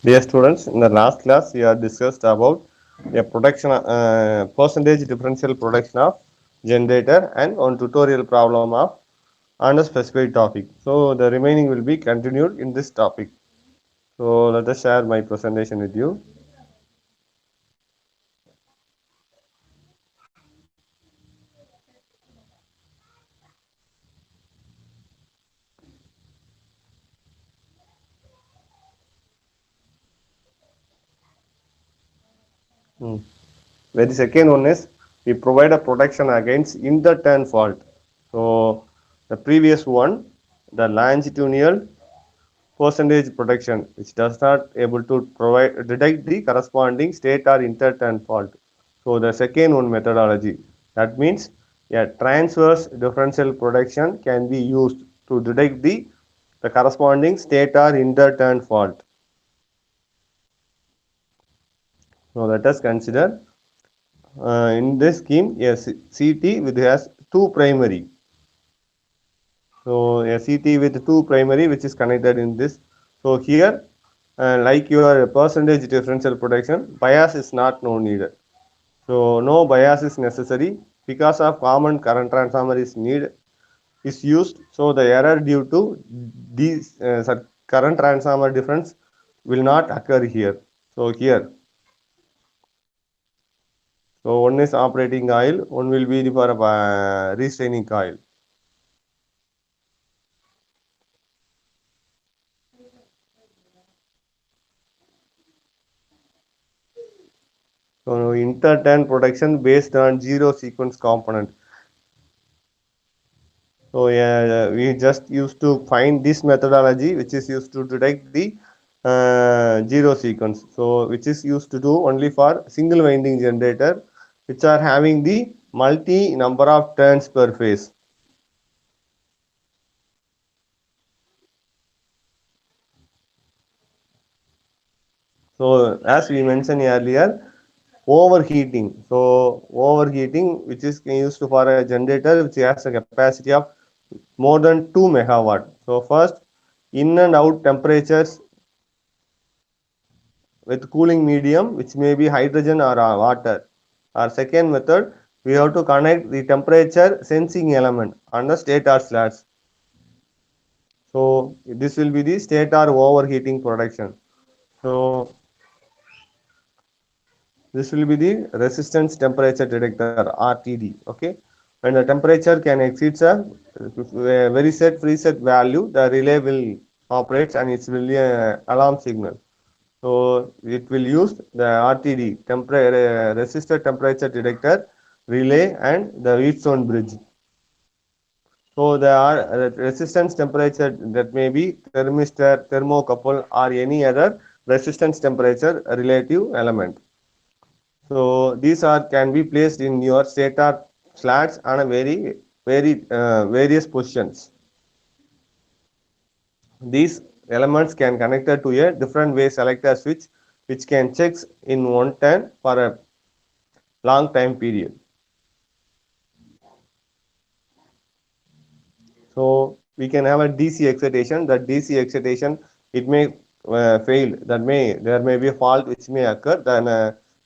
Dear students, in the last class we have discussed about a production percentage differential production of generator and one tutorial problem of on a specific topic. So the remaining will be continued in this topic. So let us share my presentation with you. Hmm. Where the second one is we provide a protection against interturn fault. So the previous one, the longitudinal percentage protection, which does not able to provide detect the corresponding state or interturn fault. So the second one methodology, that means a transverse differential protection can be used to detect the corresponding state or interturn fault. So let us consider in this scheme a CT which has two primary. So a CT with two primary which is connected in this. So here like your percentage differential protection, bias is not no needed. So no bias is necessary because of common current transformer is used. So the error due to these current transformer difference will not occur here. So here, so one is operating coil, one will be for restraining coil. So interturn protection based on zero sequence component. So yeah, we just used to find this methodology, which is used to detect the zero sequence. So which is used to do only for single winding generator, which are having the multi number of turns per phase. So as we mentioned earlier, overheating. So overheating, which is used for a generator which has a capacity of more than 2 megawatt. So first, in and out temperatures with cooling medium, which may be hydrogen or water. Our second method, we have to connect the temperature sensing element on the stator slats. So this will be the stator overheating protection. So this will be the resistance temperature detector RTD. Okay, when the temperature can exceed a very set preset value, the relay will operate and it will be a alarm signal. So it will use the RTD resistor temperature detector relay and the Wheatstone bridge. So there are resistance temperature that may be thermistor, thermocouple or any other resistance temperature relative element. So these are can be placed in your stator slats on a various positions. These elements can connected to a different way selector switch which can check in one turn for a long time period. So we can have a DC excitation. That DC excitation it may fail. There may be a fault which may occur. Then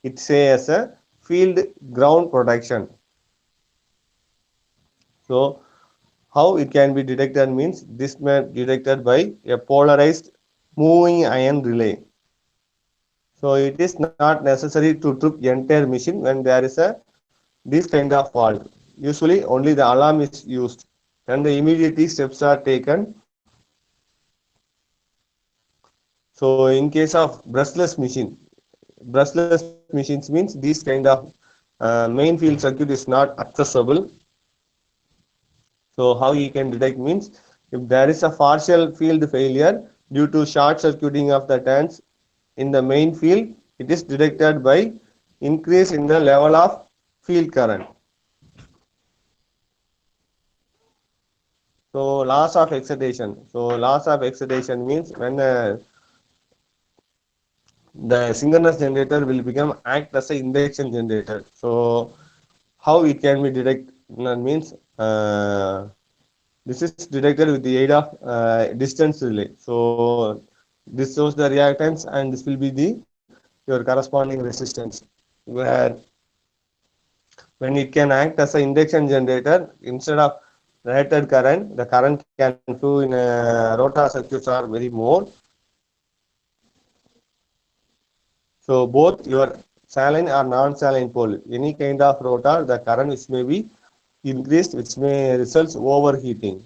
it say as a field ground protection. So how it can be detected means this may be detected by a polarized moving iron relay. So it is not necessary to trip entire machine when there is a this kind of fault. Usually only the alarm is used and the immediately steps are taken. So in case of brushless machines means these kind of main field circuit is not accessible. So how you can detect means if there is a partial field failure due to short circuiting of the turns in the main field, it is detected by increase in the level of field current. So loss of excitation. So loss of excitation means when the synchronous generator will become act as an induction generator. So how it can be detected means this is detected with the aid of distance relay. So this shows the reactance, and this will be the your corresponding resistance, where when it can act as an induction generator instead of rated current, the current can flow in rotor circuits are very more. So both your saline or non-saline pole, any kind of rotor, the current which may be increased, which may result overheating.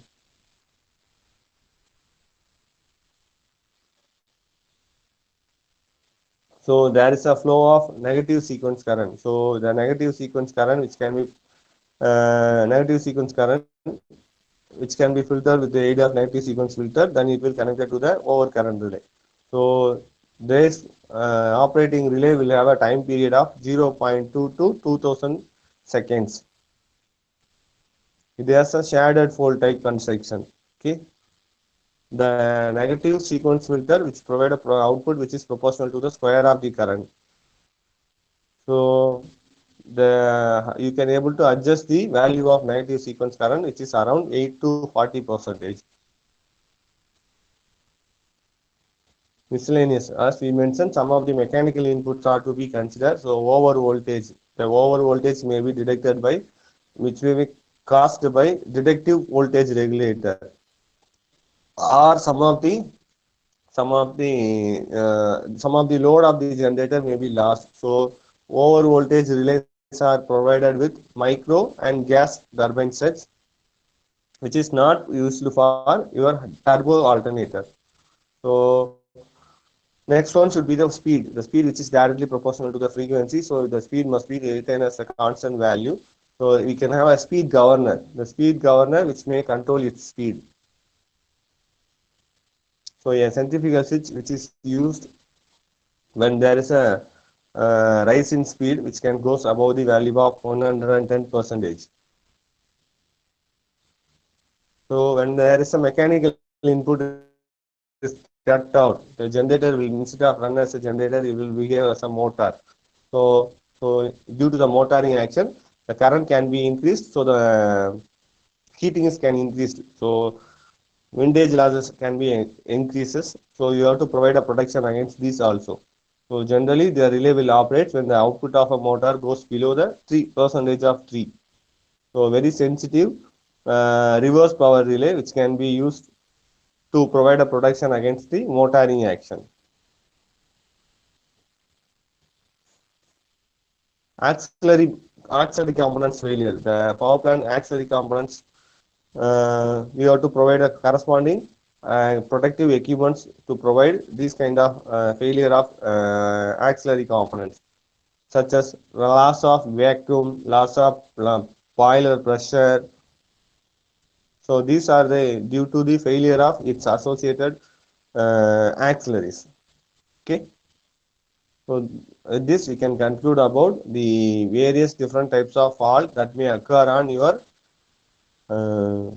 So there is a flow of negative sequence current. So the negative sequence current, which can be negative sequence current, which can be filtered with the aid of negative sequence filter, then it will connect it to the overcurrent relay. So this operating relay will have a time period of 0.2 to 2000 seconds. It has a shaded fold type construction. Okay. The negative sequence filter which provide a output which is proportional to the square of the current. So the you can able to adjust the value of negative sequence current, which is around 8 to 40 percentage. Miscellaneous, as we mentioned, some of the mechanical inputs are to be considered. So over voltage, the over voltage may be detected by, which may be caused by detective voltage regulator, or some of the load of the generator may be lost. So over voltage relays are provided with micro and gas turbine sets, which is not used for your turbo alternator. So next one should be the speed which is directly proportional to the frequency. So the speed must be retained as a constant value. So we can have a speed governor, the speed governor which may control its speed. So a centrifugal switch which is used when there is a rise in speed which can goes above the value of 110 percentage. So when there is a mechanical input is cut out, the generator will, instead of run as a generator, it will behave as a motor. So due to the motoring action, the current can be increased, so the heating is can increase. So windage losses can be increases. So you have to provide a protection against these also. So generally the relay will operate when the output of a motor goes below the 3% of 3. So very sensitive reverse power relay which can be used to provide a protection against the motoring action. Auxiliary components failure. The power plant auxiliary components, we have to provide a corresponding protective equipments to provide these kind of failure of auxiliary components, such as loss of vacuum, loss of boiler pressure. So these are the due to the failure of its associated auxiliaries. Okay. So this we can conclude about the various different types of fault that may occur on your uh,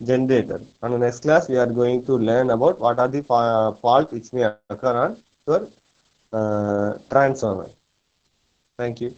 generator. On the next class, we are going to learn about what are the fault which may occur on your transformer. Thank you.